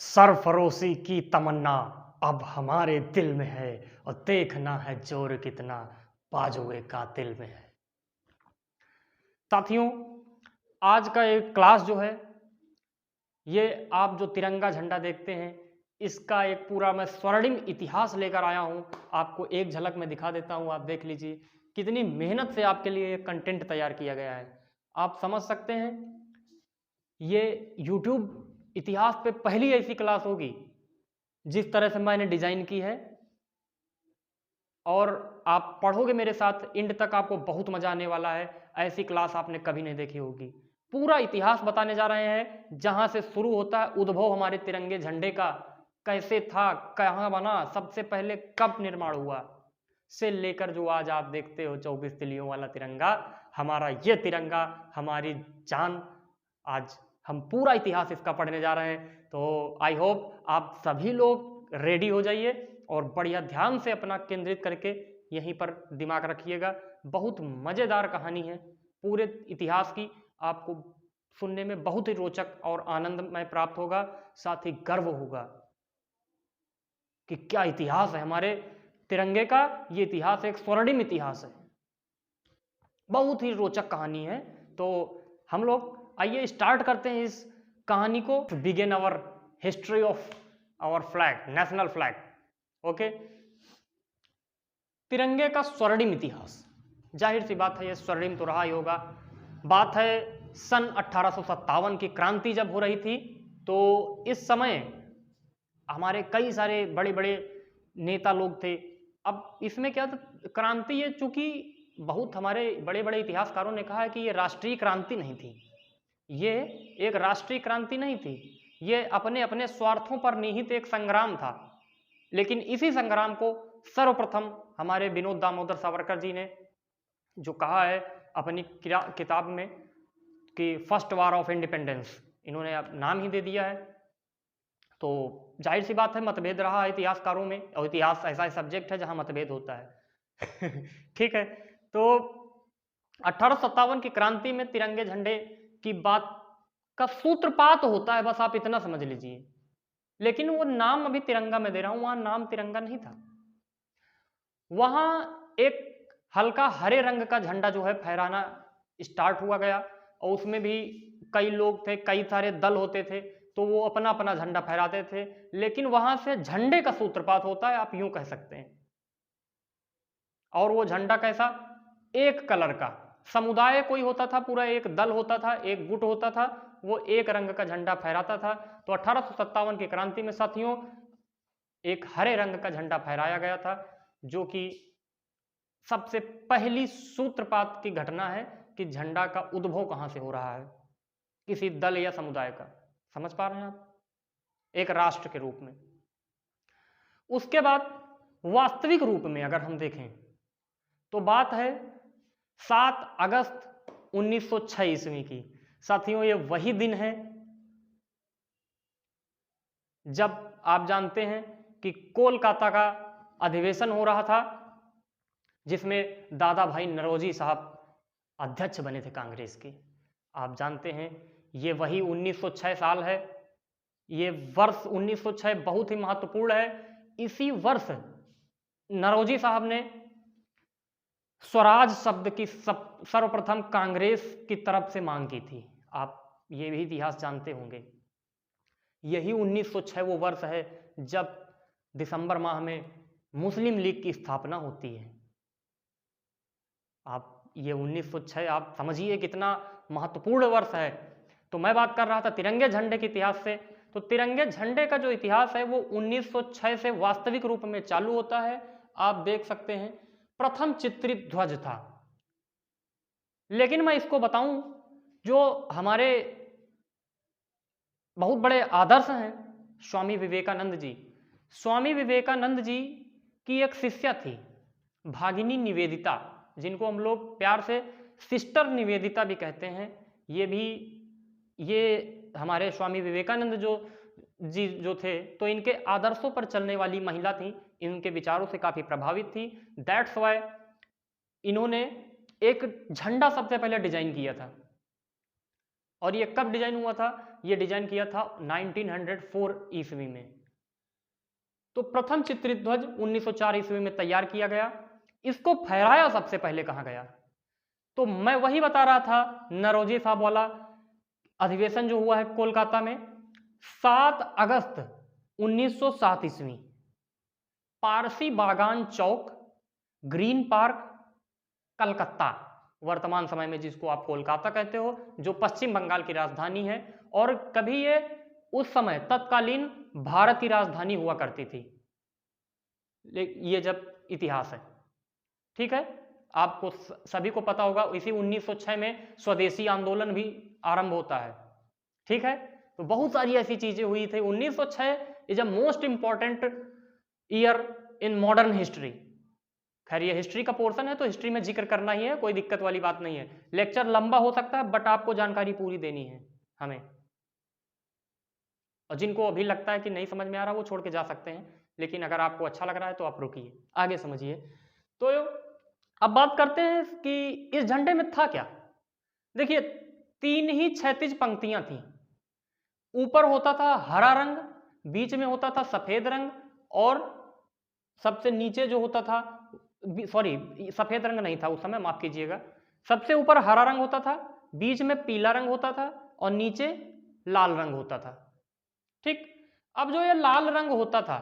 सरफरोशी की तमन्ना अब हमारे दिल में है और देखना है जोर कितना बाजुए कातिल में है। साथियों, आज का एक क्लास जो है, ये आप जो तिरंगा झंडा देखते हैं, इसका एक पूरा मैं स्वर्णिम इतिहास लेकर आया हूं। आपको एक झलक में दिखा देता हूं, आप देख लीजिए कितनी मेहनत से आपके लिए ये कंटेंट तैयार किया गया है। आप समझ सकते हैं, ये YouTube इतिहास पे पहली ऐसी क्लास होगी जिस तरह से मैंने डिजाइन की है, और आप पढ़ोगे मेरे साथ एंड तक, आपको बहुत मजा आने वाला है। ऐसी क्लास आपने कभी नहीं देखी होगी। पूरा इतिहास बताने जा रहे हैं, जहां से शुरू होता है उद्भव हमारे तिरंगे झंडे का, कैसे था, कहां बना, सबसे पहले कब निर्माण हुआ, से लेकर जो आज आप देखते हो 24 तिलियों वाला तिरंगा, हमारा ये तिरंगा हमारी जान। आज हम पूरा इतिहास इसका पढ़ने जा रहे हैं, तो आई होप आप सभी लोग रेडी हो जाइए और बढ़िया ध्यान से अपना केंद्रित करके यहीं पर दिमाग रखिएगा। बहुत मजेदार कहानी है पूरे इतिहास की, आपको सुनने में बहुत ही रोचक और आनंदमय प्राप्त होगा, साथ ही गर्व होगा कि क्या इतिहास है हमारे तिरंगे का। ये इतिहास एक स्वर्णिम इतिहास है, बहुत ही रोचक कहानी है। तो हम लोग आइए स्टार्ट करते हैं इस कहानी को। Begin our history of our flag, national flag. Okay, तिरंगे का स्वर्णिम इतिहास, जाहिर सी बात है ये स्वर्णिम तो रहा ही होगा। बात है सन 1857 की क्रांति जब हो रही थी, तो इस समय हमारे कई सारे बड़े बड़े नेता लोग थे। अब इसमें क्या था, क्रांति ये चूंकि बहुत हमारे बड़े बड़े इतिहासकारों ने कहा है कि ये राष्ट्रीय क्रांति नहीं थी, ये एक राष्ट्रीय क्रांति नहीं थी, ये अपने अपने स्वार्थों पर निहित एक संग्राम था। लेकिन इसी संग्राम को सर्वप्रथम हमारे विनोद दामोदर सावरकर जी ने जो कहा है अपनी किताब में कि फर्स्ट वार ऑफ इंडिपेंडेंस, इन्होंने अब नाम ही दे दिया है। तो जाहिर सी बात है मतभेद रहा है इतिहासकारों में, और इतिहास ऐसा सब्जेक्ट है जहां मतभेद होता है। ठीक है, तो 1857 की क्रांति में तिरंगे झंडे की बात का सूत्रपात होता है, बस आप इतना समझ लीजिए। लेकिन वो नाम अभी तिरंगा में दे रहा हूं, वहां नाम तिरंगा नहीं था। वहां एक हल्का हरे रंग का झंडा जो है फहराना स्टार्ट हुआ गया, और उसमें भी कई लोग थे, कई सारे दल होते थे, तो वो अपना अपना झंडा फहराते थे। लेकिन वहां से झंडे का सूत्रपात होता है, आप यूं कह सकते हैं। और वो झंडा कैसा, एक कलर का, समुदाय कोई होता था, पूरा एक दल होता था, एक गुट होता था, वो एक रंग का झंडा फहराता था। तो 1857 की क्रांति में साथियों एक हरे रंग का झंडा फहराया गया था, जो कि सबसे पहली सूत्रपात की घटना है कि झंडा का उद्भव कहां से हो रहा है, किसी दल या समुदाय का। समझ पा रहे हैं आप, एक राष्ट्र के रूप में। उसके बाद वास्तविक रूप में अगर हम देखें तो बात है 7 अगस्त 1906 ईस्वी की। साथियों ये वही दिन है जब आप जानते हैं कि कोलकाता का अधिवेशन हो रहा था, जिसमें दादा भाई नौरोजी साहब अध्यक्ष बने थे कांग्रेस के। आप जानते हैं ये वही 1906 साल है, ये वर्ष 1906 बहुत ही महत्वपूर्ण है। इसी वर्ष नौरोजी साहब ने स्वराज शब्द की सर्वप्रथम कांग्रेस की तरफ से मांग की थी। आप ये भी इतिहास जानते होंगे। यही 1906 वो वर्ष है जब दिसंबर माह में मुस्लिम लीग की स्थापना होती है। आप ये 1906 आप समझिए कितना महत्वपूर्ण वर्ष है। तो मैं बात कर रहा था तिरंगे झंडे के इतिहास से। तो तिरंगे झंडे का जो इतिहास है वो 1906 से वास्तविक रूप में चालू होता है। आप देख सकते हैं प्रथम चित्रित ध्वज था। लेकिन मैं इसको बताऊं, जो हमारे बहुत बड़े आदर्श हैं स्वामी विवेकानंद जी, स्वामी विवेकानंद जी की एक शिष्या थी भागिनी निवेदिता, जिनको हम लोग प्यार से सिस्टर निवेदिता भी कहते हैं। ये हमारे स्वामी विवेकानंद जी जो थे, तो इनके आदर्शों पर चलने वाली महिला थी, इनके विचारों से काफी प्रभावित थी। दैट्स वाई इन्होंने एक झंडा सबसे पहले डिजाइन किया था, और ये कब डिजाइन हुआ था? ये डिजाइन किया था 1904 ईस्वी में। तो प्रथम चित्रित ध्वज 1904 ईस्वी में तैयार किया गया। इसको फहराया सबसे पहले कहाँ गया? तो मैं वही बता रहा था, नरोजी साहब वाला अधिवेशन जो हुआ है कोलकाता में 7 अगस्त 1907 ईस्वी, पारसी बागान चौक, ग्रीन पार्क, कलकत्ता, वर्तमान समय में जिसको आप कोलकाता कहते हो, जो पश्चिम बंगाल की राजधानी है और कभी ये उस समय तत्कालीन भारत की राजधानी हुआ करती थी। ये जब इतिहास है, ठीक है, आपको सभी को पता होगा। इसी 1906 में स्वदेशी आंदोलन भी आरंभ होता है, ठीक है। तो बहुत सारी ऐसी चीजें हुई थी। 1906 is a most important year in modern history. खैर ये हिस्ट्री का पोर्शन है तो हिस्ट्री में जिक्र करना ही है, कोई दिक्कत वाली बात नहीं है। लेक्चर लंबा हो सकता है बट आपको जानकारी पूरी देनी है हमें, और जिनको अभी लगता है कि नहीं समझ में आ रहा वो छोड़ के जा सकते हैं, लेकिन अगर आपको अच्छा लग रहा है तो आप रुकिए, आगे समझिए। तो अब बात करते हैं कि इस झंडे में था क्या। देखिए 3 ही क्षैतिज पंक्तियां थी। ऊपर होता था हरा रंग, बीच में होता था सफेद रंग, और सबसे नीचे जो होता था, सॉरी सफेद रंग नहीं था उस समय, माफ कीजिएगा, सबसे ऊपर हरा रंग होता था, बीच में पीला रंग होता था और नीचे लाल रंग होता था, ठीक। अब जो ये लाल रंग होता था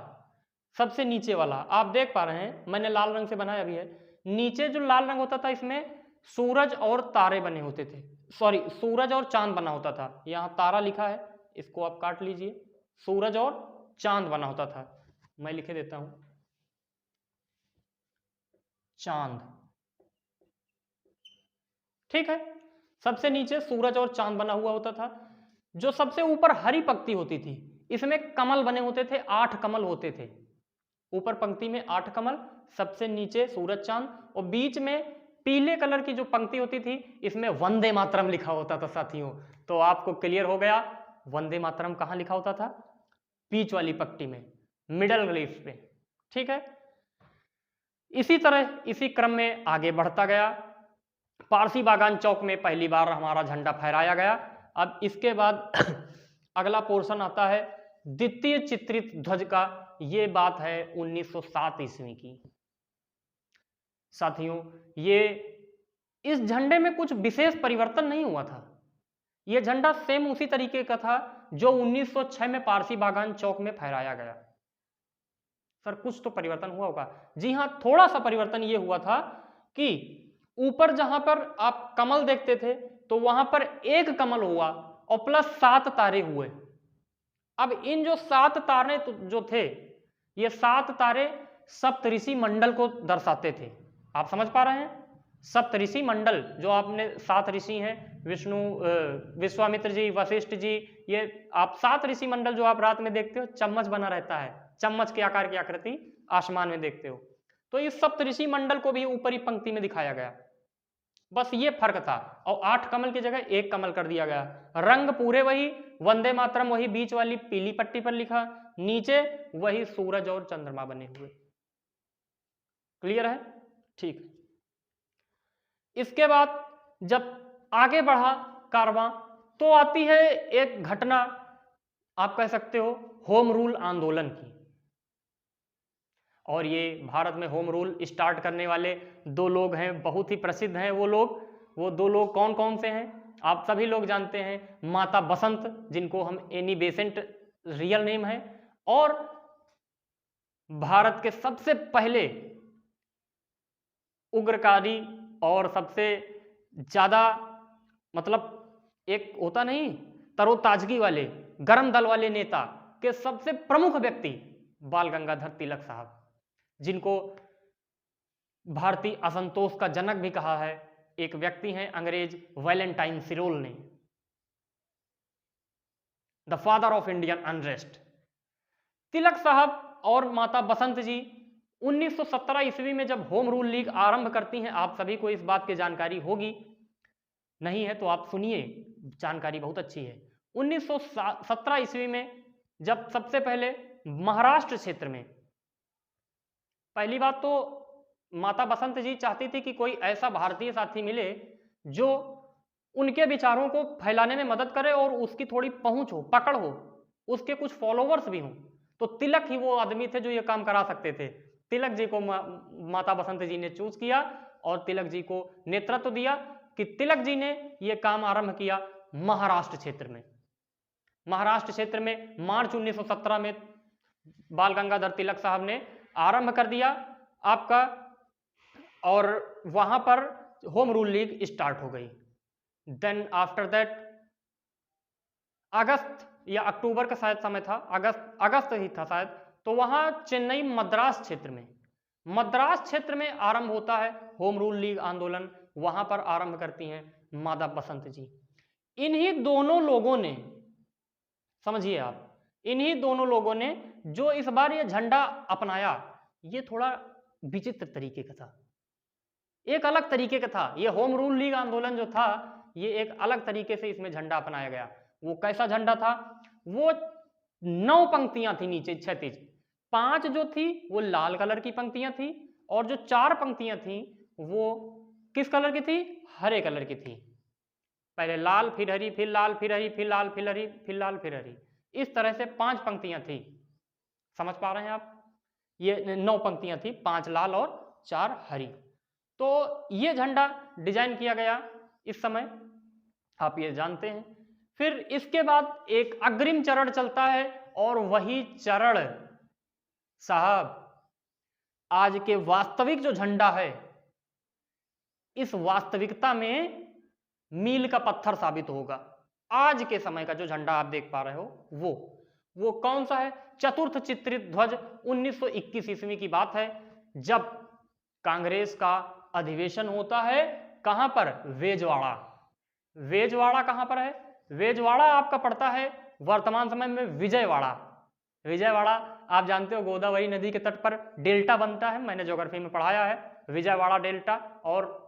सबसे नीचे वाला, आप देख पा रहे हैं मैंने लाल रंग से बनाया भी है। नीचे जो लाल रंग होता था इसमें सूरज और तारे बने होते थे, सॉरी सूरज और चांद बना होता था। यहां तारा लिखा है, इसको आप काट लीजिए। सूरज और चांद बना होता था, मैं लिखे देता हूं चांद, ठीक है। सबसे नीचे सूरज और चांद बना हुआ होता था। जो सबसे ऊपर हरी पंक्ति होती थी इसमें कमल बने होते थे, 8 कमल होते थे। ऊपर पंक्ति में 8 कमल, सबसे नीचे सूरज चांद, और बीच में पीले कलर की जो पंक्ति होती थी इसमें वंदे मातरम लिखा होता था साथियों। तो आपको क्लियर हो गया वंदे मातरम कहां लिखा होता था? बीच वाली पंक्ति में, मिडल ग्लिफ पे, ठीक है। इसी तरह इसी क्रम में आगे बढ़ता गया। पारसी बागान चौक में पहली बार हमारा झंडा फहराया गया। अब इसके बाद अगला पोर्शन आता है द्वितीय चित्रित ध्वज का। ये बात है 1907 ईस्वी की। साथियों ये इस झंडे में कुछ विशेष परिवर्तन नहीं हुआ था। यह झंडा सेम उसी तरीके का था जो 1906 में पारसी बागान चौक में फहराया गया। सर कुछ तो परिवर्तन हुआ होगा। जी हां, थोड़ा सा परिवर्तन यह हुआ था कि ऊपर जहां पर आप कमल देखते थे तो वहां पर एक कमल हुआ और प्लस 7 तारे हुए। अब इन जो 7 तारे जो थे, ये 7 तारे सप्तऋषि मंडल को दर्शाते थे। आप समझ पा रहे हैं? सप्तऋषि मंडल, जो आपने 7 ऋषि हैं, विष्णु, विश्वामित्र जी, वशिष्ठ जी, ये आप 7 ऋषि मंडल जो आप रात में देखते हो, चम्मच बना रहता है, चम्मच के आकार की आकृति आसमान में देखते हो, तो इस सप्तऋषि मंडल को भी ऊपरी पंक्ति में दिखाया गया। बस ये फर्क था, और 8 कमल की जगह 1 कमल कर दिया गया। रंग पूरे वही, वंदे मातरम वही बीच वाली पीली पट्टी पर लिखा, नीचे वही सूरज और चंद्रमा बने हुए। क्लियर है? ठीक। इसके बाद जब आगे बढ़ा कारवां तो आती है एक घटना, आप कह सकते हो होम रूल आंदोलन की। और ये भारत में होम रूल स्टार्ट करने वाले 2 लोग हैं, बहुत ही प्रसिद्ध हैं वो लोग। वो 2 लोग कौन कौन से हैं आप सभी लोग जानते हैं। माता बसंत, जिनको हम एनी बेसेंट रियल नेम है, और भारत के सबसे पहले उग्रकारी और सबसे ज्यादा, मतलब एक होता नहीं तरोताजगी वाले, गरम दल वाले नेता के सबसे प्रमुख व्यक्ति बाल गंगाधर तिलक साहब, जिनको भारतीय असंतोष का जनक भी कहा है। एक व्यक्ति हैं अंग्रेज वैलेंटाइन सिरोल ने, the father of Indian unrest. Tilak साहब और माता बसंत जी 1917 ईस्वी में जब होम रूल लीग आरंभ करती हैं, आप सभी को इस बात की जानकारी होगी, नहीं है तो आप सुनिए, जानकारी बहुत अच्छी है। 1917 ईस्वी में जब सबसे पहले महाराष्ट्र क्षेत्र में, पहली बात तो माता बसंत जी चाहती थी कि कोई ऐसा भारतीय साथी मिले जो उनके विचारों को फैलाने में मदद करे और उसकी थोड़ी पहुंच हो, पकड़ हो, उसके कुछ फॉलोवर्स भी हों। तो तिलक ही वो आदमी थे जो ये काम करा सकते थे। तिलक जी को माता बसंत जी ने चूज किया और तिलक जी को नेतृत्व दिया कि तिलक जी ने ये काम आरंभ किया महाराष्ट्र क्षेत्र में। महाराष्ट्र क्षेत्र में मार्च 1917 में बाल गंगाधर तिलक साहब ने आरंभ कर दिया आपका, और वहां पर होम रूल लीग स्टार्ट हो गई। देन आफ्टर दैट अगस्त या अक्टूबर का शायद समय था, अगस्त ही था शायद, तो वहां चेन्नई मद्रास क्षेत्र में आरंभ होता है होम रूल लीग आंदोलन। वहां पर आरंभ करती हैं माता बसंत जी। इन्हीं दोनों लोगों ने, समझिए आप, इन्हीं दोनों लोगों ने जो इस बार ये झंडा अपनाया, ये थोड़ा विचित्र तरीके का था, एक अलग तरीके का था। ये होम रूल लीग आंदोलन जो था, ये एक अलग तरीके से इसमें झंडा अपनाया गया। वो कैसा झंडा था? वो 9 पंक्तियां थी नीचे क्षैतिज, 5 जो थी वो लाल कलर की पंक्तियां थी, और जो 4 पंक्तियां थी वो किस कलर की थी? हरे कलर की थी। पहले लाल, फिर हरी, फिर लाल, फिर हरी, फिर लाल, फिर हरी, फिर लाल, फिर हरी, इस तरह से 5 पंक्तियां थी। समझ पा रहे हैं आप? ये 9 पंक्तियां थी, 5 लाल और 4 हरी। तो ये झंडा डिजाइन किया गया इस समय, आप ये जानते हैं। फिर इसके बाद एक अग्रिम चरण चलता है, और वही चरण साहब आज के वास्तविक जो झंडा है, इस वास्तविकता में मील का पत्थर साबित होगा। आज के समय का जो झंडा आप देख पा रहे हो वो कौन सा है? चतुर्थ चित्रित ध्वज। 1921 ईस्वी की बात है, जब कांग्रेस का अधिवेशन होता है। कहां पर? वेजवाड़ा। वेजवाड़ा कहां पर है? वेजवाड़ा आपका पड़ता है वर्तमान समय में विजयवाड़ा। विजयवाड़ा आप जानते हो, गोदावरी नदी के तट पर डेल्टा बनता है, मैंने ज्योग्राफी में पढ़ाया है विजयवाड़ा डेल्टा, और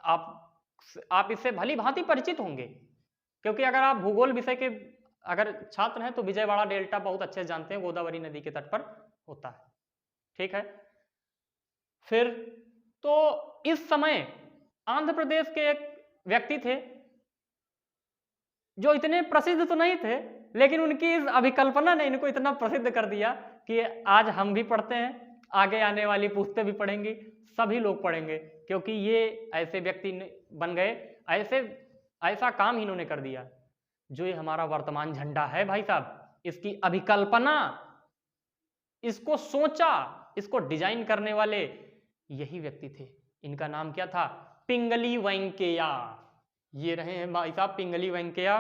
आप इससे भली भांति परिचित होंगे, क्योंकि अगर आप भूगोल विषय के अगर छात्र हैं तो विजयवाड़ा डेल्टा बहुत अच्छे से जानते हैं, गोदावरी नदी के तट पर होता है। ठीक है। फिर तो इस समय आंध्र प्रदेश के एक व्यक्ति थे जो इतने प्रसिद्ध तो नहीं थे, लेकिन उनकी इस अभिकल्पना ने इनको इतना प्रसिद्ध कर दिया कि आज हम भी पढ़ते हैं, आगे आने वाली पुस्तें भी पढ़ेंगी, सभी लोग पढ़ेंगे, क्योंकि ये ऐसे व्यक्ति बन गए, ऐसा काम इन्होंने कर दिया। जो ये हमारा वर्तमान झंडा है भाई साहब, इसकी अभिकल्पना, इसको सोचा, इसको डिजाइन करने वाले यही व्यक्ति थे। इनका नाम क्या था? पिंगली वेंकैया। ये रहे हैं भाई साहब पिंगली वेंकैया।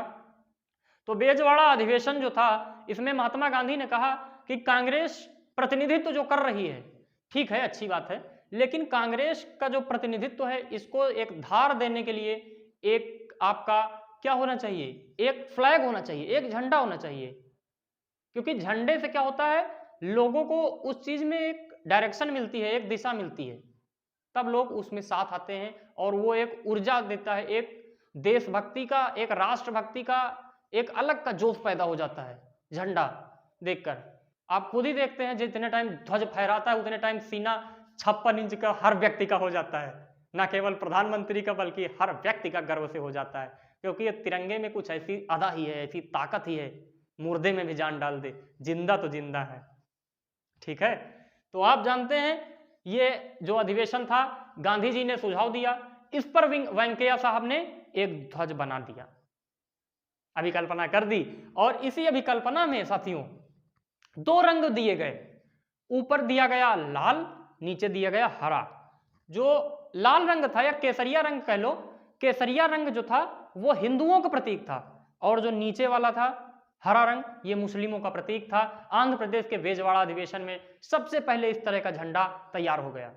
तो बेजवाड़ा अधिवेशन जो था, इसमें महात्मा गांधी ने कहा कि कांग्रेस प्रतिनिधित्व जो कर रही है, ठीक है, अच्छी बात है, लेकिन कांग्रेस का जो प्रतिनिधित्व है, इसको एक धार देने के लिए एक आपका क्या होना चाहिए? एक फ्लैग होना चाहिए, एक झंडा होना चाहिए। क्योंकि झंडे से क्या होता है, लोगों को उस चीज में एक डायरेक्शन मिलती है, एक दिशा मिलती है, तब लोग उसमें साथ आते हैं, और वो एक ऊर्जा देता है, एक देशभक्ति का, एक राष्ट्रभक्ति का एक अलग का जोश पैदा हो जाता है झंडा देखकर। आप खुद ही देखते हैं, जितने टाइम ध्वज फहराता है उतने टाइम सीना 56 इंच का हर व्यक्ति का हो जाता है, न केवल प्रधानमंत्री का बल्कि हर व्यक्ति का गर्व से हो जाता है, क्योंकि ये तिरंगे में कुछ ऐसी अदा ही है, ऐसी ताकत ही है, मुर्दे में भी जान डाल दे, जिंदा तो जिंदा है। ठीक है। तो आप जानते हैं ये जो अधिवेशन था, गांधी जी ने सुझाव दिया, इस पर वेंकैया साहब ने एक ध्वज बना दिया, अभिकल्पना कर दी, और इसी अभिकल्पना में साथियों 2 रंग दिए गए, ऊपर दिया गया लाल, नीचे दिया गया हरा। जो लाल रंग था, या केसरिया रंग कह लो, केसरिया रंग जो था वो हिंदुओं का प्रतीक था, और जो नीचे वाला था हरा रंग, ये मुस्लिमों का प्रतीक था। आंध्र प्रदेश के वेजवाड़ा अधिवेशन में सबसे पहले इस तरह का झंडा तैयार हो गया।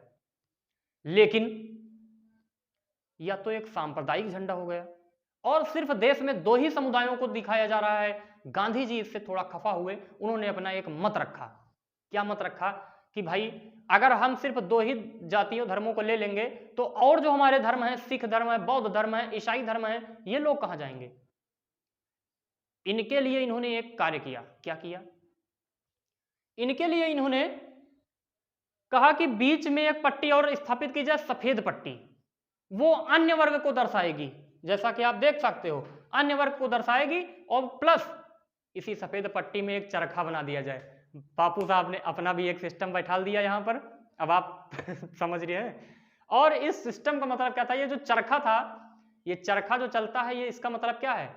लेकिन यह तो एक सांप्रदायिक झंडा हो गया, और सिर्फ देश में 2 ही समुदायों को दिखाया जा रहा है। गांधी जी इससे थोड़ा खफा हुए, उन्होंने अपना एक मत रखा। क्या मत रखा? कि भाई अगर हम सिर्फ 2 ही जातियों धर्मों को ले लेंगे तो और जो हमारे धर्म है, सिख धर्म है, बौद्ध धर्म है, ईसाई धर्म है, ये लोग कहां जाएंगे? इनके लिए इन्होंने एक कार्य किया। क्या किया? इनके लिए इन्होंने कहा कि बीच में एक पट्टी और स्थापित की जाए, सफेद पट्टी, वो अन्य वर्ग को दर्शाएगी, जैसा कि आप देख सकते हो, अन्य वर्ग को दर्शाएगी और प्लस इसी सफेद पट्टी में एक चरखा बना दिया जाए। बापू साहब ने अपना भी एक सिस्टम बैठा दिया यहाँ पर, अब आप समझ रहे हैं। और इस सिस्टम का मतलब क्या था, ये जो चरखा था, ये चरखा जो चलता है, ये इसका मतलब क्या है,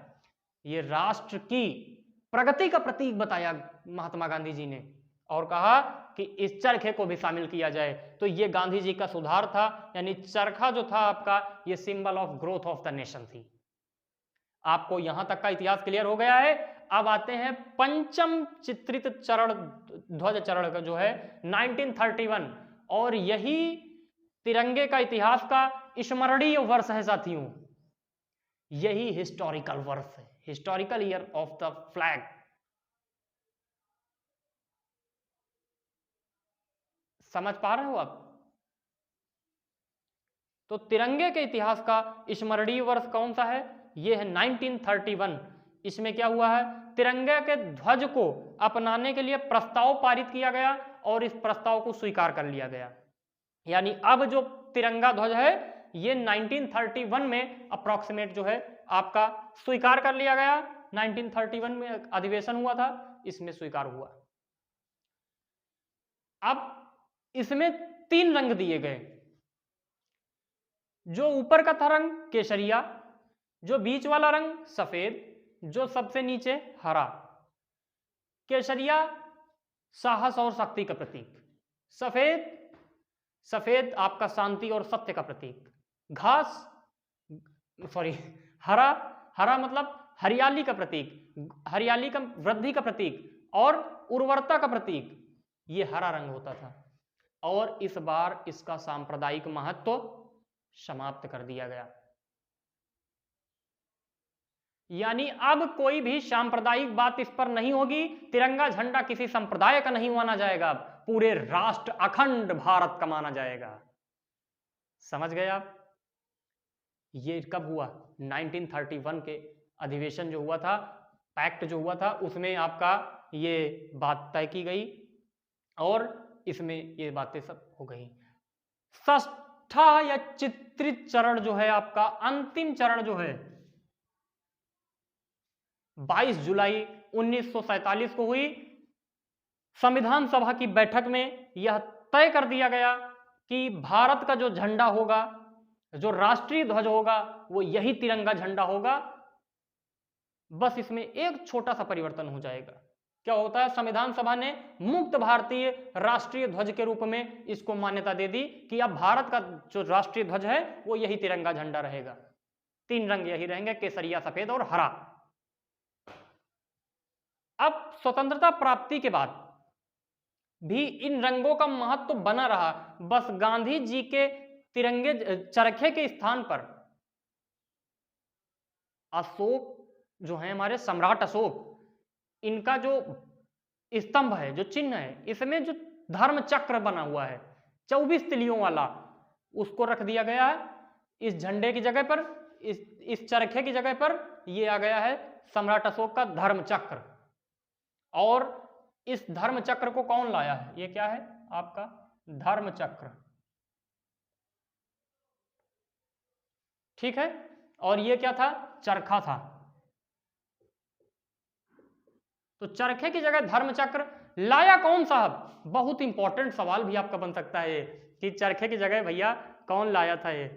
ये राष्ट्र की प्रगति का प्रतीक बताया महात्मा गांधी जी ने और कहा कि इस चरखे को भी शामिल किया जाए। तो ये गांधी जी का सुधार था, यानी चरखा जो था आपका, ये symbol of growth of the nation थी। आपको यहां तक का इतिहास क्लियर हो गया है। अब आते हैं पंचम चित्रित चरण, ध्वज चरण का जो है 1931, और यही तिरंगे का इतिहास का स्मरणीय वर्ष है साथियों। यही हिस्टोरिकल वर्ष है, historical year of the flag. समझ पा रहे हो आप? तो तिरंगे के इतिहास का स्मरणीय वर्ष कौन सा है? यह है 1931। इसमें क्या हुआ है, तिरंगे के ध्वज को अपनाने के लिए प्रस्ताव पारित किया गया और इस प्रस्ताव को स्वीकार कर लिया गया। यानी अब जो तिरंगा ध्वज है ये 1931 में अप्रॉक्सीमेट जो है आपका स्वीकार कर लिया गया। 1931 में अधिवेशन हुआ था, इसमें स्वीकार हुआ। अब इसमें 3 रंग दिए गए, जो ऊपर का था रंग केसरिया, जो बीच वाला रंग सफेद, जो सबसे नीचे हरा। केसरिया साहस और शक्ति का प्रतीक, सफेद आपका शांति और सत्य का प्रतीक, हरा मतलब हरियाली का प्रतीक, हरियाली का वृद्धि का प्रतीक और उर्वरता का प्रतीक, ये हरा रंग होता था। और इस बार इसका सांप्रदायिक महत्व समाप्त कर दिया गया। यानी अब कोई भी सांप्रदायिक बात इस पर नहीं होगी। तिरंगा झंडा किसी संप्रदाय का नहीं माना जाएगा, पूरे राष्ट्र अखंड भारत का माना जाएगा। समझ गए आप? ये कब हुआ? 1931 के अधिवेशन जो हुआ था, पैक्ट जो हुआ था, उसमें आपका ये बात तय की गई और इसमें ये बातें सब हो गई। षष्ठा या चित्रित चरण जो है आपका, अंतिम चरण जो है 22 जुलाई 1947 को हुई संविधान सभा की बैठक में। यह तय कर दिया गया कि भारत का जो झंडा होगा, जो राष्ट्रीय ध्वज होगा, वो यही तिरंगा झंडा होगा। बस इसमें एक छोटा सा परिवर्तन हो जाएगा। क्या होता है, संविधान सभा ने मुक्त भारतीय राष्ट्रीय ध्वज के रूप में इसको मान्यता दे दी कि अब भारत का जो राष्ट्रीय ध्वज है वो यही तिरंगा झंडा रहेगा। 3 रंग यही रहेंगे, केसरिया, सफेद और हरा। अब स्वतंत्रता प्राप्ति के बाद भी इन रंगों का महत्व बना रहा। बस गांधी जी के तिरंगे चरखे के स्थान पर अशोक जो है, हमारे सम्राट अशोक, इनका जो स्तंभ है, जो चिन्ह है, इसमें जो धर्म चक्र बना हुआ है 24 तिलियों वाला, उसको रख दिया गया है इस झंडे की जगह पर। इस चरखे की जगह पर ये आ गया है सम्राट अशोक का धर्म चक्र। और इस धर्म चक्र को कौन लाया है? ये क्या है आपका धर्म चक्र, ठीक है। और ये क्या था? चरखा था। तो चरखे की जगह धर्म चक्र लाया कौन साहब? बहुत इंपॉर्टेंट सवाल भी आपका बन सकता है कि चरखे की जगह भैया कौन लाया था ये।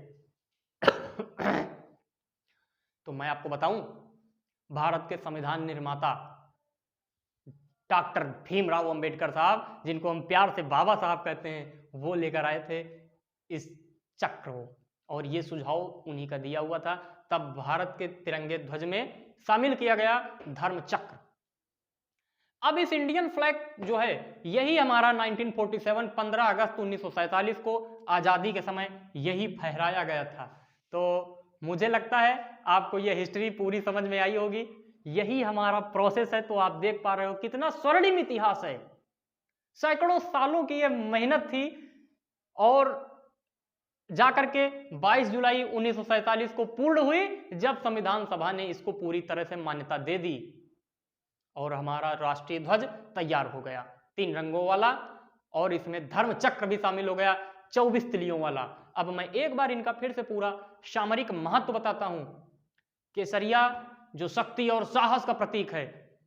तो मैं आपको बताऊं, भारत के संविधान निर्माता डॉक्टर भीमराव अंबेडकर साहब, जिनको हम प्यार से बाबा साहब कहते हैं, वो लेकर आए थे इस चक्र को, और ये सुझाव उन्हीं का दिया हुआ था। तब भारत के तिरंगे ध्वज में शामिल किया गया धर्म चक्र। अब इस इंडियन फ्लैग जो है, यही हमारा 1947 15 अगस्त 1947 को आजादी के समय यही फहराया गया था। तो मुझे लगता है आपको यह हिस्ट्री पूरी समझ में आई होगी। यही हमारा प्रोसेस है। तो आप देख पा रहे हो कितना स्वर्णिम इतिहास है। सैकड़ों सालों की यह मेहनत थी और जाकर के 22 जुलाई 1947 को पूर्ण हुई, जब संविधान सभा ने इसको पूरी तरह से मान्यता दे दी और हमारा राष्ट्रीय ध्वज तैयार हो गया 3 रंगों वाला, और इसमें धर्म चक्र भी शामिल हो गया 24 तिलियों वाला। अब मैं एक बार इनका फिर से पूरा सामरिक महत्व बताता हूं केसरिया जो शक्ति और साहस का प्रतीक है,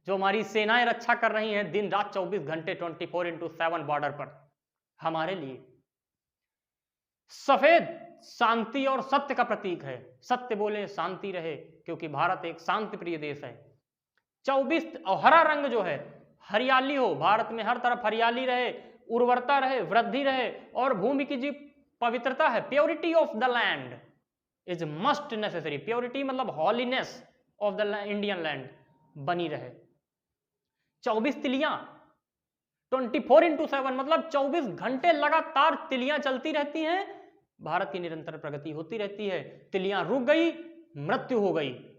जो हमारी सेनाएं रक्षा कर रही हैं दिन रात 24 घंटे 24/7 बॉर्डर पर हमारे लिए। सफेद शांति और सत्य का प्रतीक है, सत्य बोले शांति रहे, क्योंकि भारत एक शांति प्रिय देश है। 24 और हरा रंग जो है, हरियाली हो, भारत में हर तरफ हरियाली रहे, उर्वरता रहे, वृद्धि रहे, और भूमि की जो पवित्रता है, purity of the land is must necessary. Purity मतलब हॉलीनेस ऑफ द इंडियन लैंड बनी रहे। 24 तिलियां 24/7 मतलब 24 घंटे लगातार तिलियां चलती रहती हैं। भारत की निरंतर प्रगति होती रहती है। तिलियां रुक गई, मृत्यु हो गई।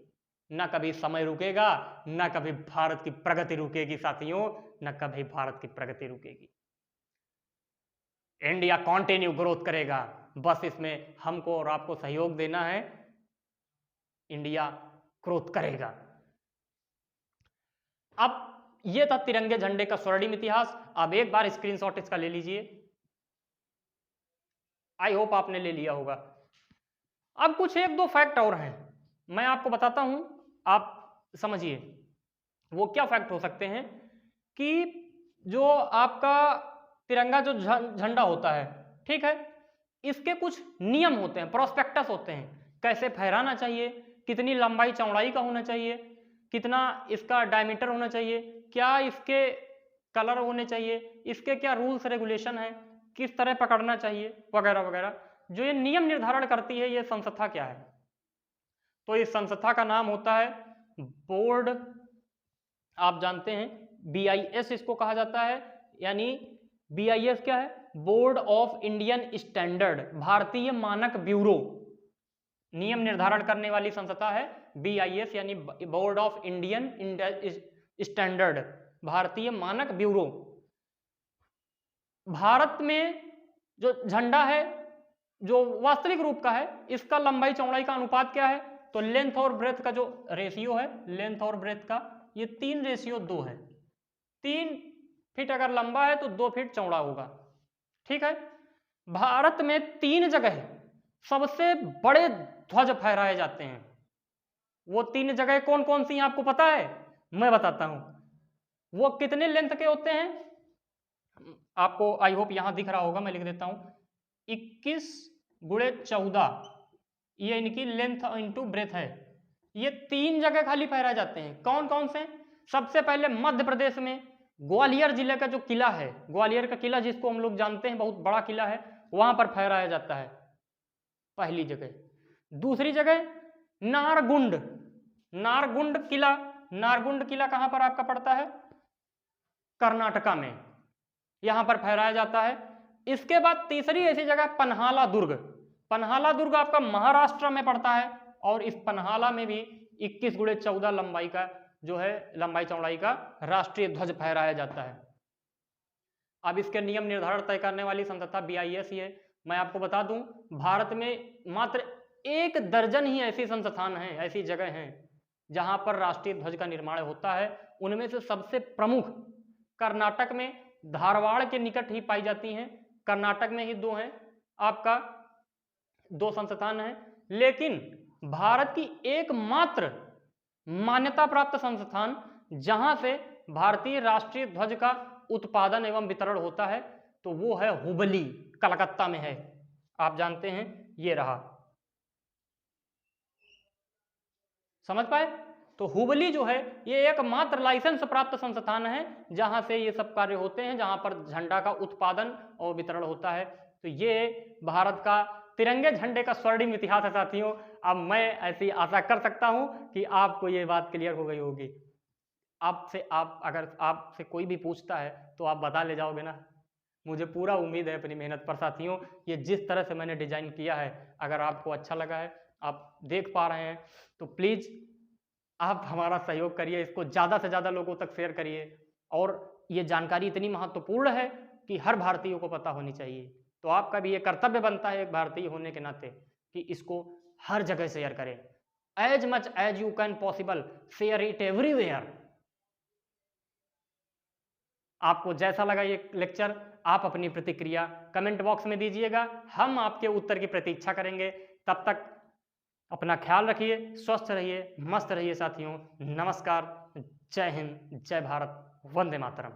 न कभी समय रुकेगा, न कभी भारत की प्रगति रुकेगी साथियों, न कभी भारत की प्रगति रुकेगी। इंडिया कंटिन्यू ग्रोथ करेगा, बस इसमें हमको और आपको सहयोग देना है। इंडिया ग्रोथ करेगा। अब यह था तिरंगे झंडे का स्वर्णिम इतिहास। अब एक बार स्क्रीनशॉट इसका ले लीजिए। आई होप आपने ले लिया होगा। अब कुछ एक दो फैक्ट और हैं, मैं आपको बताता हूं, आप समझिए। वो क्या फैक्ट हो सकते हैं कि जो आपका तिरंगा जो झंडा होता है, ठीक है, इसके कुछ नियम होते हैं, प्रोस्पेक्टस होते हैं। कैसे फहराना चाहिए, कितनी लंबाई चौड़ाई का होना चाहिए, कितना इसका डायमीटर होना चाहिए, क्या इसके कलर होने चाहिए, इसके क्या रूल्स रेगुलेशन है, किस तरह पकड़ना चाहिए, वगैरह वगैरह। जो ये नियम निर्धारण करती है, ये संस्था क्या है? तो इस संस्था का नाम होता है बोर्ड, आप जानते हैं BIS इसको कहा जाता है। यानी BIS क्या है? बोर्ड ऑफ इंडियन स्टैंडर्ड, भारतीय मानक ब्यूरो। नियम निर्धारण करने वाली संस्था है BIS, यानी बोर्ड ऑफ इंडियन स्टैंडर्ड, भारतीय मानक ब्यूरो। भारत में जो झंडा है, जो वास्तविक रूप का है, इसका लंबाई चौड़ाई का अनुपात क्या है? तो लेंथ और ब्रेथ का जो रेशियो है, लेंथ और ब्रेथ का, ये 3:2 है। 3 फीट अगर लंबा है तो 2 फीट चौड़ा होगा, ठीक है। भारत में 3 जगह सबसे बड़े ध्वज फहराए जाते हैं। वो 3 जगह कौन कौन सी हैं आपको पता है? मैं बताता हूं। वो कितने लेंथ के होते हैं आपको आई होप यहां दिख रहा होगा, मैं लिख देता हूं। 21x14, ये इनकी लेंथ इंटू ब्रेथ है। ये 3 जगह खाली फहराए जाते हैं। कौन कौन से? सबसे पहले मध्य प्रदेश में ग्वालियर जिले का जो किला है, ग्वालियर का किला जिसको हम लोग जानते हैं, बहुत बड़ा किला है, वहां पर फहराया जाता है, पहली जगह। दूसरी जगह नारगुंड, नारगुंड किला, नारगुंड किला कहां पर आपका पड़ता है? कर्नाटका में, यहां पर फहराया जाता है। इसके बाद तीसरी ऐसी जगह पन्हाला दुर्ग, पन्हाला दुर्ग आपका महाराष्ट्र में पड़ता है, और इस पन्हाला में भी 21x14 लंबाई का जो है, लंबाई चौड़ाई का राष्ट्रीय ध्वज फहराया जाता है। अब इसके नियम निर्धारण तय करने वाली संस्था BIS ही है। मैं आपको बता दूं, भारत में मात्र 1 दर्जन ही ऐसी संस्थान हैं, ऐसी जगह हैं जहां पर राष्ट्रीय ध्वज का निर्माण होता है। उनमें से सबसे प्रमुख कर्नाटक में धारवाड़ के निकट ही पाई जाती हैं। कर्नाटक में ही 2 हैं, आपका 2 संस्थान हैं। लेकिन भारत की एकमात्र मान्यता प्राप्त संस्थान जहां से भारतीय राष्ट्रीय ध्वज का उत्पादन एवं वितरण होता है, तो वो है हुबली, कलकत्ता में है। आप जानते हैं, ये रहा, समझ पाए? तो हुबली जो है, ये एकमात्र लाइसेंस प्राप्त संस्थान है जहां से ये सब कार्य होते हैं, जहां पर झंडा का उत्पादन और वितरण होता है। तो ये भारत का तिरंगे झंडे का स्वर्णिम इतिहास है साथियों। अब मैं ऐसी आशा कर सकता हूं कि आपको ये बात क्लियर हो गई होगी। अगर आपसे कोई भी पूछता है तो आप बता ले जाओगे ना, मुझे पूरा उम्मीद है अपनी मेहनत पर साथियों। ये जिस तरह से मैंने डिजाइन किया है, अगर आपको अच्छा लगा है, आप देख पा रहे हैं, तो प्लीज आप हमारा सहयोग करिए, इसको ज़्यादा से ज़्यादा लोगों तक शेयर करिए। और ये जानकारी इतनी महत्वपूर्ण है कि हर भारतीय को पता होनी चाहिए। तो आपका भी ये कर्तव्य बनता है एक भारतीय होने के नाते कि इसको हर जगह शेयर करें। As much as you can possible, share it everywhere. आपको जैसा लगा ये लेक्चर, आप अपनी प्रतिक्रिया कमेंट बॉक्स में दीजिएगा, हम आपके उत्तर की प्रतीक्षा करेंगे। तब तक अपना ख्याल रखिए, स्वस्थ रहिए, मस्त रहिए साथियों। नमस्कार, जय हिंद, जय भारत, वंदे मातरम।